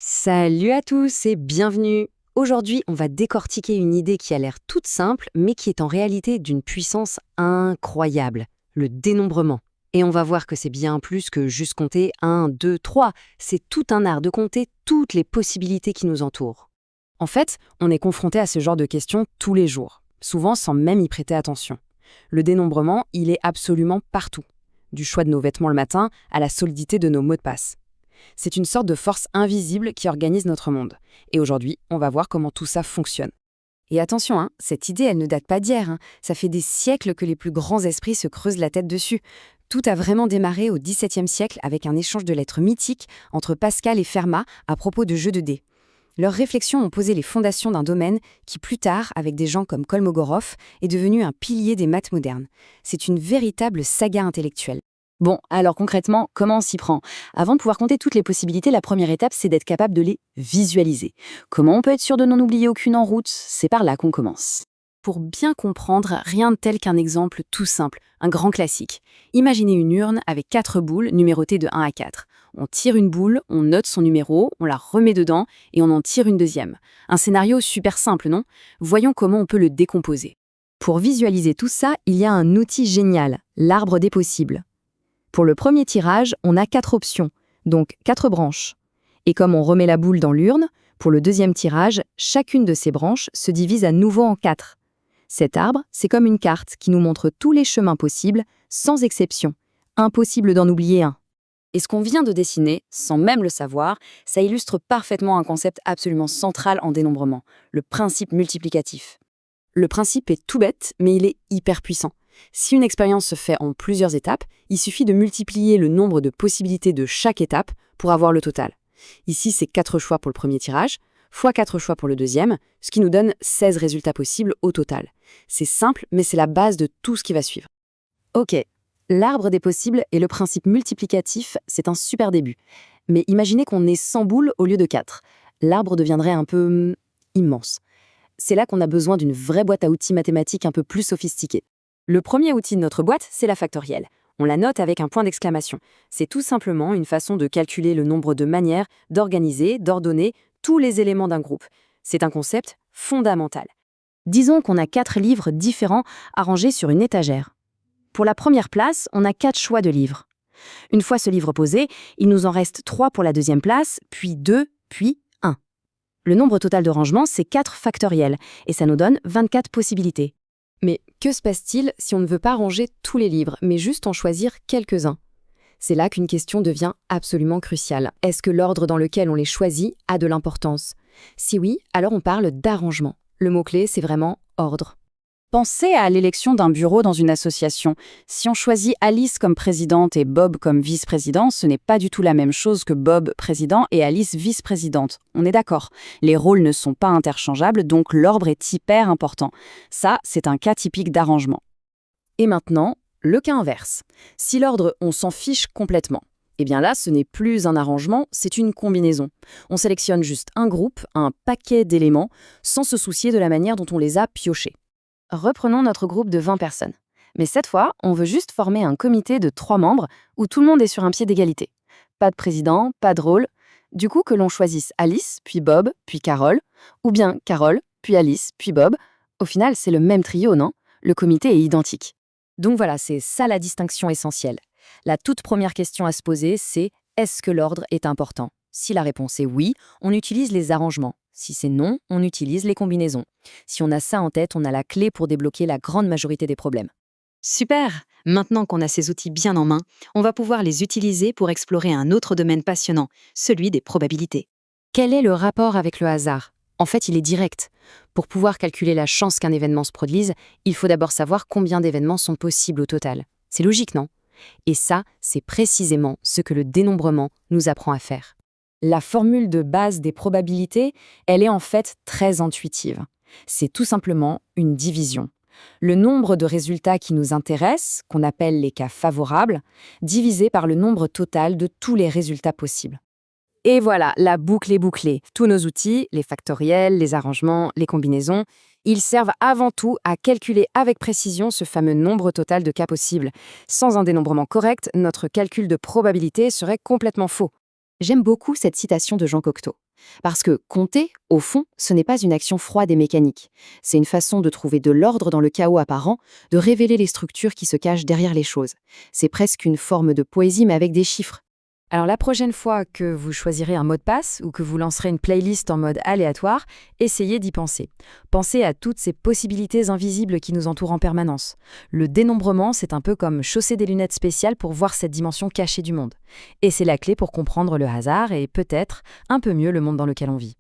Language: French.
Salut à tous et bienvenue. Aujourd'hui, on va décortiquer une idée qui a l'air toute simple, mais qui est en réalité d'une puissance incroyable, le dénombrement. Et on va voir que c'est bien plus que juste compter 1, 2, 3. C'est tout un art de compter toutes les possibilités qui nous entourent. En fait, on est confronté à ce genre de questions tous les jours, souvent sans même y prêter attention. Le dénombrement, il est absolument partout, du choix de nos vêtements le matin à la solidité de nos mots de passe. C'est une sorte de force invisible qui organise notre monde. Et aujourd'hui, on va voir comment tout ça fonctionne. Et attention, cette idée, elle ne date pas d'hier. Ça fait des siècles que les plus grands esprits se creusent la tête dessus. Tout a vraiment démarré au XVIIe siècle avec un échange de lettres mythiques entre Pascal et Fermat à propos de jeux de dés. Leurs réflexions ont posé les fondations d'un domaine qui, plus tard, avec des gens comme Kolmogorov, est devenu un pilier des maths modernes. C'est une véritable saga intellectuelle. Bon, alors concrètement, comment on s'y prend? Avant de pouvoir compter toutes les possibilités, la première étape, c'est d'être capable de les visualiser. Comment on peut être sûr de n'en oublier aucune en route? C'est par là qu'on commence. Pour bien comprendre, rien de tel qu'un exemple tout simple, un grand classique. Imaginez une urne avec 4 boules numérotées de 1 à 4. On tire une boule, on note son numéro, on la remet dedans et on en tire une deuxième. Un scénario super simple, non? Voyons comment on peut le décomposer. Pour visualiser tout ça, il y a un outil génial, l'arbre des possibles. Pour le premier tirage, on a 4 options, donc 4 branches. Et comme on remet la boule dans l'urne, pour le deuxième tirage, chacune de ces branches se divise à nouveau en 4. Cet arbre, c'est comme une carte qui nous montre tous les chemins possibles, sans exception. Impossible d'en oublier un. Et ce qu'on vient de dessiner, sans même le savoir, ça illustre parfaitement un concept absolument central en dénombrement, le principe multiplicatif. Le principe est tout bête, mais il est hyper puissant. Si une expérience se fait en plusieurs étapes, il suffit de multiplier le nombre de possibilités de chaque étape pour avoir le total. Ici, c'est 4 choix pour le premier tirage, fois 4 choix pour le deuxième, ce qui nous donne 16 résultats possibles au total. C'est simple, mais c'est la base de tout ce qui va suivre. Ok, l'arbre des possibles et le principe multiplicatif, c'est un super début. Mais imaginez qu'on ait 100 boules au lieu de 4. L'arbre deviendrait un peu immense. C'est là qu'on a besoin d'une vraie boîte à outils mathématiques un peu plus sophistiquée. Le premier outil de notre boîte, c'est la factorielle. On la note avec un point d'exclamation. C'est tout simplement une façon de calculer le nombre de manières d'organiser, d'ordonner tous les éléments d'un groupe. C'est un concept fondamental. Disons qu'on a 4 livres différents arrangés sur une étagère. Pour la première place, on a 4 choix de livres. Une fois ce livre posé, il nous en reste 3 pour la deuxième place, puis 2, puis 1. Le nombre total de rangements, c'est 4 factoriels, et ça nous donne 24 possibilités. Mais que se passe-t-il si on ne veut pas ranger tous les livres, mais juste en choisir quelques-uns? C'est là qu'une question devient absolument cruciale. Est-ce que l'ordre dans lequel on les choisit a de l'importance? Si oui, alors on parle d'arrangement. Le mot-clé, c'est vraiment ordre. Pensez à l'élection d'un bureau dans une association. Si on choisit Alice comme présidente et Bob comme vice-président, ce n'est pas du tout la même chose que Bob président et Alice vice-présidente. On est d'accord. Les rôles ne sont pas interchangeables, donc l'ordre est hyper important. Ça, c'est un cas typique d'arrangement. Et maintenant, le cas inverse. Si l'ordre, on s'en fiche complètement, eh bien là, ce n'est plus un arrangement, c'est une combinaison. On sélectionne juste un groupe, un paquet d'éléments, sans se soucier de la manière dont on les a piochés. Reprenons notre groupe de 20 personnes. Mais cette fois, on veut juste former un comité de 3 membres où tout le monde est sur un pied d'égalité. Pas de président, pas de rôle. Du coup, que l'on choisisse Alice, puis Bob, puis Carole, ou bien Carole, puis Alice, puis Bob. Au final, c'est le même trio, non? Le comité est identique. Donc voilà, c'est ça la distinction essentielle. La toute première question à se poser, c'est est-ce que l'ordre est important? Si la réponse est oui, on utilise les arrangements. Si c'est non, on utilise les combinaisons. Si on a ça en tête, on a la clé pour débloquer la grande majorité des problèmes. Super! Maintenant qu'on a ces outils bien en main, on va pouvoir les utiliser pour explorer un autre domaine passionnant, celui des probabilités. Quel est le rapport avec le hasard? En fait, il est direct. Pour pouvoir calculer la chance qu'un événement se produise, il faut d'abord savoir combien d'événements sont possibles au total. C'est logique, non? Et ça, c'est précisément ce que le dénombrement nous apprend à faire. La formule de base des probabilités, elle est en fait très intuitive. C'est tout simplement une division. Le nombre de résultats qui nous intéressent, qu'on appelle les cas favorables, divisé par le nombre total de tous les résultats possibles. Et voilà, la boucle est bouclée. Tous nos outils, les factoriels, les arrangements, les combinaisons, ils servent avant tout à calculer avec précision ce fameux nombre total de cas possibles. Sans un dénombrement correct, notre calcul de probabilité serait complètement faux. J'aime beaucoup cette citation de Jean Cocteau. Parce que compter, au fond, ce n'est pas une action froide et mécanique. C'est une façon de trouver de l'ordre dans le chaos apparent, de révéler les structures qui se cachent derrière les choses. C'est presque une forme de poésie mais avec des chiffres. Alors la prochaine fois que vous choisirez un mot de passe ou que vous lancerez une playlist en mode aléatoire, essayez d'y penser. Pensez à toutes ces possibilités invisibles qui nous entourent en permanence. Le dénombrement, c'est un peu comme chausser des lunettes spéciales pour voir cette dimension cachée du monde. Et c'est la clé pour comprendre le hasard et peut-être un peu mieux le monde dans lequel on vit.